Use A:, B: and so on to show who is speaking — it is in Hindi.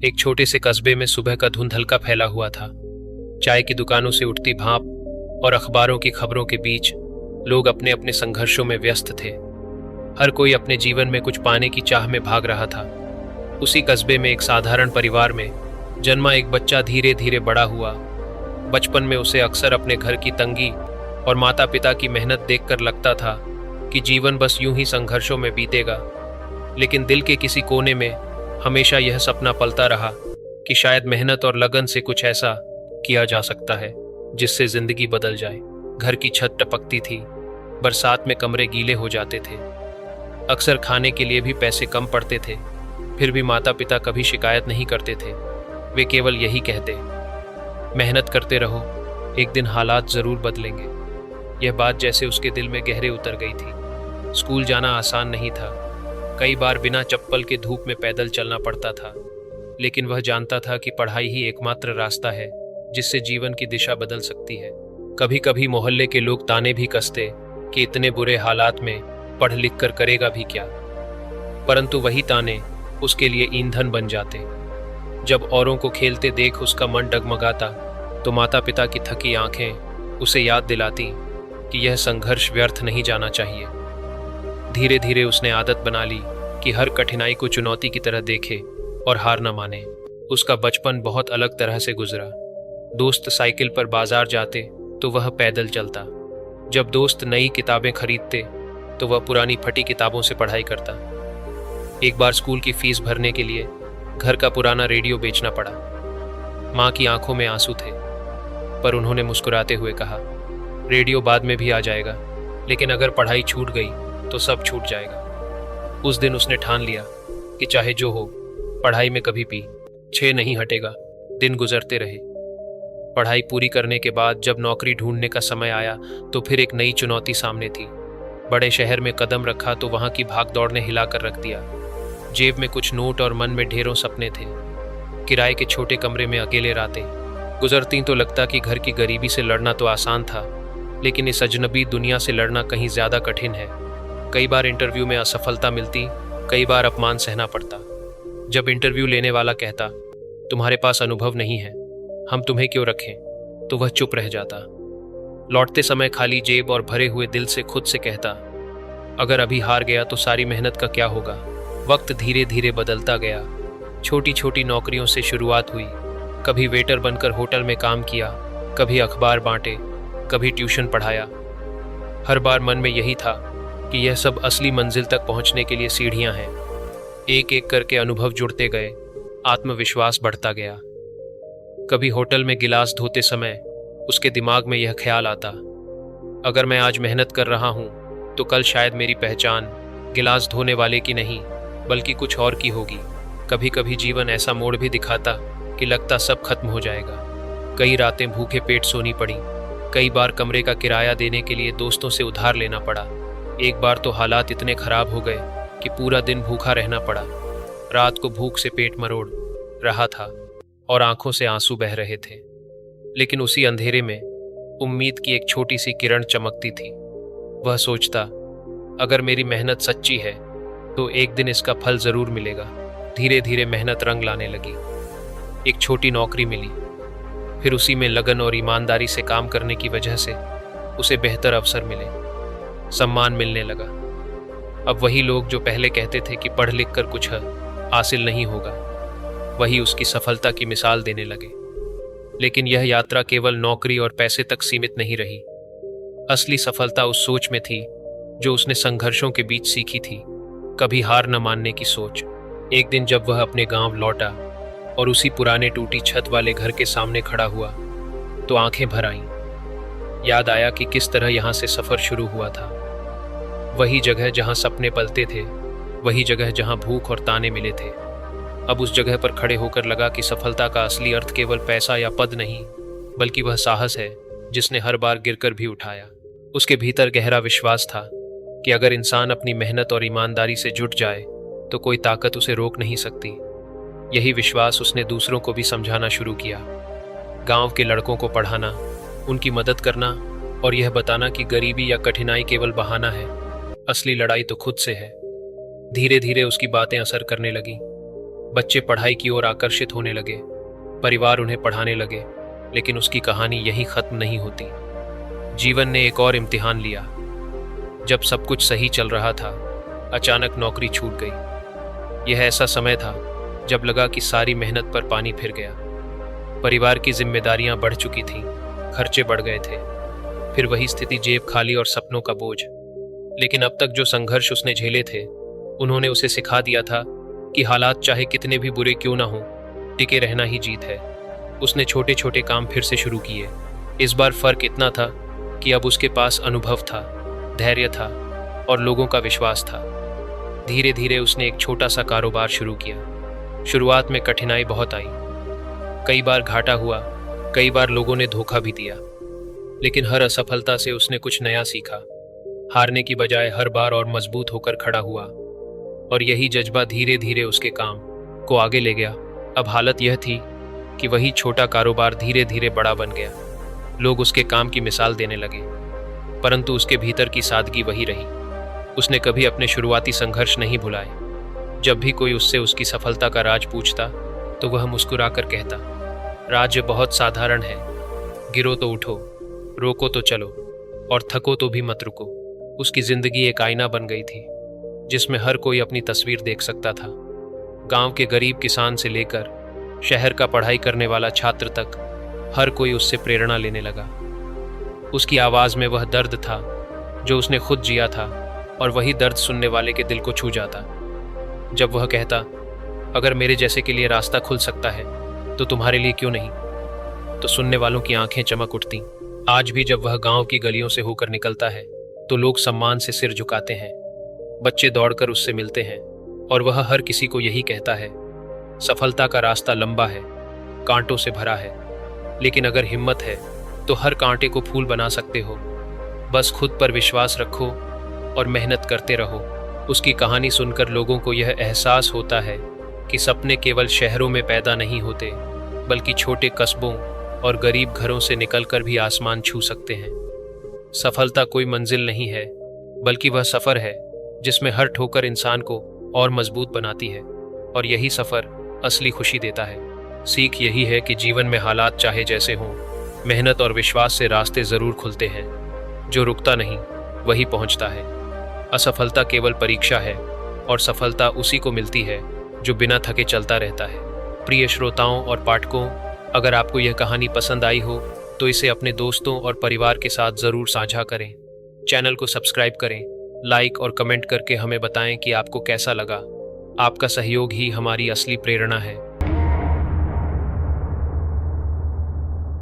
A: एक छोटे से कस्बे में सुबह का धुंध हल्का फैला हुआ था। चाय की दुकानों से उठती भाप और अखबारों की खबरों के बीच लोग अपने अपने संघर्षों में व्यस्त थे। हर कोई अपने जीवन में कुछ पाने की चाह में भाग रहा था। उसी कस्बे में एक साधारण परिवार में जन्मा एक बच्चा धीरे धीरे बड़ा हुआ। बचपन में उसे अक्सर अपने घर की तंगी और माता पिता की मेहनत देखकर लगता था कि जीवन बस यूं ही संघर्षों में बीतेगा। लेकिन दिल के किसी कोने में हमेशा यह सपना पलता रहा कि शायद मेहनत और लगन से कुछ ऐसा किया जा सकता है जिससे जिंदगी बदल जाए। घर की छत टपकती थी, बरसात में कमरे गीले हो जाते थे, अक्सर खाने के लिए भी पैसे कम पड़ते थे। फिर भी माता पिता कभी शिकायत नहीं करते थे। वे केवल यही कहते, मेहनत करते रहो, एक दिन हालात जरूर बदलेंगे। यह बात जैसे उसके दिल में गहरे उतर गई थी। स्कूल जाना आसान नहीं था। कई बार बिना चप्पल के धूप में पैदल चलना पड़ता था, लेकिन वह जानता था कि पढ़ाई ही एकमात्र रास्ता है जिससे जीवन की दिशा बदल सकती है। कभी कभी मोहल्ले के लोग ताने भी कसते कि इतने बुरे हालात में पढ़ लिख कर करेगा भी क्या, परंतु वही ताने उसके लिए ईंधन बन जाते। जब औरों को खेलते देख उसका मन डगमगाता तो माता पिता की थकी आंखें उसे याद दिलाती कि यह संघर्ष व्यर्थ नहीं जाना चाहिए। धीरे धीरे उसने आदत बना ली कि हर कठिनाई को चुनौती की तरह देखे और हार न माने। उसका बचपन बहुत अलग तरह से गुजरा। दोस्त साइकिल पर बाजार जाते तो वह पैदल चलता। जब दोस्त नई किताबें खरीदते तो वह पुरानी फटी किताबों से पढ़ाई करता। एक बार स्कूल की फीस भरने के लिए घर का पुराना रेडियो बेचना पड़ा। माँ की आंखों में आंसू थे, पर उन्होंने मुस्कुराते हुए कहा, रेडियो बाद में भी आ जाएगा, लेकिन अगर पढ़ाई छूट गई तो सब छूट जाएगा। उस दिन उसने ठान लिया कि चाहे जो हो, पढ़ाई में कभी पीछे नहीं हटेगा। दिन गुजरते रहे। पढ़ाई पूरी करने के बाद जब नौकरी ढूंढने का समय आया तो फिर एक नई चुनौती सामने थी। बड़े शहर में कदम रखा तो वहां की भागदौड़ ने हिलाकर रख दिया। जेब में कुछ नोट और मन में ढेरों सपने थे। किराए के छोटे कमरे में अकेले रातें गुजरती तो लगता कि घर की गरीबी से लड़ना तो आसान था, लेकिन इस अजनबी दुनिया से लड़ना कहीं ज्यादा कठिन है। कई बार इंटरव्यू में असफलता मिलती, कई बार अपमान सहना पड़ता। जब इंटरव्यू लेने वाला कहता, तुम्हारे पास अनुभव नहीं है, हम तुम्हें क्यों रखें, तो वह चुप रह जाता। लौटते समय खाली जेब और भरे हुए दिल से खुद से कहता, अगर अभी हार गया तो सारी मेहनत का क्या होगा। वक्त धीरे धीरे बदलता गया। छोटी छोटी नौकरियों से शुरुआत हुई। कभी वेटर बनकर होटल में काम किया, कभी अखबार बांटे, कभी ट्यूशन पढ़ाया। हर बार मन में यही था कि यह सब असली मंजिल तक पहुंचने के लिए सीढ़ियां हैं। एक एक करके अनुभव जुड़ते गए, आत्मविश्वास बढ़ता गया। कभी होटल में गिलास धोते समय उसके दिमाग में यह ख्याल आता, अगर मैं आज मेहनत कर रहा हूं तो कल शायद मेरी पहचान गिलास धोने वाले की नहीं बल्कि कुछ और की होगी। कभी कभी जीवन ऐसा मोड़ भी दिखाता कि लगता सब खत्म हो जाएगा। कई रातें भूखे पेट सोनी पड़ी। कई बार कमरे का किराया देने के लिए दोस्तों से उधार लेना पड़ा। एक बार तो हालात इतने खराब हो गए कि पूरा दिन भूखा रहना पड़ा। रात को भूख से पेट मरोड़ रहा था और आंखों से आंसू बह रहे थे। लेकिन उसी अंधेरे में उम्मीद की एक छोटी सी किरण चमकती थी। वह सोचता, अगर मेरी मेहनत सच्ची है तो एक दिन इसका फल जरूर मिलेगा। धीरे धीरे मेहनत रंग लाने लगी। एक छोटी नौकरी मिली, फिर उसी में लगन और ईमानदारी से काम करने की वजह से उसे बेहतर अवसर मिले, सम्मान मिलने लगा। अब वही लोग जो पहले कहते थे कि पढ़ लिख कर कुछ हासिल नहीं होगा, वही उसकी सफलता की मिसाल देने लगे। लेकिन यह यात्रा केवल नौकरी और पैसे तक सीमित नहीं रही। असली सफलता उस सोच में थी जो उसने संघर्षों के बीच सीखी थी, कभी हार न मानने की सोच। एक दिन जब वह अपने गांव लौटा और उसी पुराने टूटी छत वाले घर के सामने खड़ा हुआ तो आंखें भर आईं। याद आया कि किस तरह यहाँ से सफर शुरू हुआ था। वही जगह जहाँ सपने पलते थे, वही जगह जहाँ भूख और ताने मिले थे। अब उस जगह पर खड़े होकर लगा कि सफलता का असली अर्थ केवल पैसा या पद नहीं, बल्कि वह साहस है जिसने हर बार गिरकर भी उठाया। उसके भीतर गहरा विश्वास था कि अगर इंसान अपनी मेहनत और ईमानदारी से जुट जाए तो कोई ताकत उसे रोक नहीं सकती। यही विश्वास उसने दूसरों को भी समझाना शुरू किया। गांव के लड़कों को पढ़ाना, उनकी मदद करना और यह बताना कि गरीबी या कठिनाई केवल बहाना है, असली लड़ाई तो खुद से है। धीरे धीरे उसकी बातें असर करने लगी। बच्चे पढ़ाई की ओर आकर्षित होने लगे, परिवार उन्हें पढ़ाने लगे, लेकिन उसकी कहानी यहीं खत्म नहीं होती। जीवन ने एक और इम्तिहान लिया। जब सब कुछ सही चल रहा था, अचानक नौकरी छूट गई। यह ऐसा समय था जब लगा कि सारी मेहनत पर पानी फिर गया। परिवार की जिम्मेदारियां बढ़ चुकी थीं, खर्चे बढ़ गए थे, फिर वही स्थिति, जेब खाली और सपनों का बोझ। लेकिन अब तक जो संघर्ष उसने झेले थे, उन्होंने उसे सिखा दिया था कि हालात चाहे कितने भी बुरे क्यों ना हों, टिके रहना ही जीत है। उसने छोटे छोटे काम फिर से शुरू किए। इस बार फर्क इतना था कि अब उसके पास अनुभव था, धैर्य था और लोगों का विश्वास था। धीरे धीरे उसने एक छोटा सा कारोबार शुरू किया। शुरुआत में कठिनाई बहुत आई, कई बार घाटा हुआ, कई बार लोगों ने धोखा भी दिया, लेकिन हर असफलता से उसने कुछ नया सीखा। हारने की बजाय हर बार और मजबूत होकर खड़ा हुआ, और यही जज्बा धीरे धीरे उसके काम को आगे ले गया। अब हालत यह थी कि वही छोटा कारोबार धीरे धीरे बड़ा बन गया। लोग उसके काम की मिसाल देने लगे, परंतु उसके भीतर की सादगी वही रही। उसने कभी अपने शुरुआती संघर्ष नहीं भुलाए। जब भी कोई उससे उसकी सफलता का राज पूछता, तो वह मुस्कुराकर कहता, राज्य बहुत साधारण है, गिरो तो उठो, रोको तो चलो और थको तो भी मत रुको। उसकी जिंदगी एक आईना बन गई थी, जिसमें हर कोई अपनी तस्वीर देख सकता था। गांव के गरीब किसान से लेकर शहर का पढ़ाई करने वाला छात्र तक, हर कोई उससे प्रेरणा लेने लगा। उसकी आवाज़ में वह दर्द था जो उसने खुद जिया था, और वही दर्द सुनने वाले के दिल को छू जाता। जब वह कहता, अगर मेरे जैसे के लिए रास्ता खुल सकता है तो तुम्हारे लिए क्यों नहीं, तो सुनने वालों की आंखें चमक उठती। आज भी जब वह गांव की गलियों से होकर निकलता है, तो लोग सम्मान से सिर झुकाते हैं, बच्चे दौड़कर उससे मिलते हैं, और वह हर किसी को यही कहता है, सफलता का रास्ता लंबा है, कांटों से भरा है, लेकिन अगर हिम्मत है तो हर कांटे को फूल बना सकते हो। बस खुद पर विश्वास रखो और मेहनत करते रहो। उसकी कहानी सुनकर लोगों को यह एहसास होता है कि सपने केवल शहरों में पैदा नहीं होते, बल्कि छोटे कस्बों और गरीब घरों से निकलकर भी आसमान छू सकते हैं। सफलता कोई मंजिल नहीं है, बल्कि वह सफ़र है जिसमें हर ठोकर इंसान को और मजबूत बनाती है, और यही सफ़र असली खुशी देता है। सीख यही है कि जीवन में हालात चाहे जैसे हों, मेहनत और विश्वास से रास्ते ज़रूर खुलते हैं। जो रुकता नहीं वही पहुंचता है। असफलता केवल परीक्षा है, और सफलता उसी को मिलती है जो बिना थके चलता रहता है। प्रिय श्रोताओं और पाठकों, अगर आपको यह कहानी पसंद आई हो तो इसे अपने दोस्तों और परिवार के साथ ज़रूर साझा करें। चैनल को सब्सक्राइब करें, लाइक और कमेंट करके हमें बताएं कि आपको कैसा लगा। आपका सहयोग ही हमारी असली प्रेरणा है।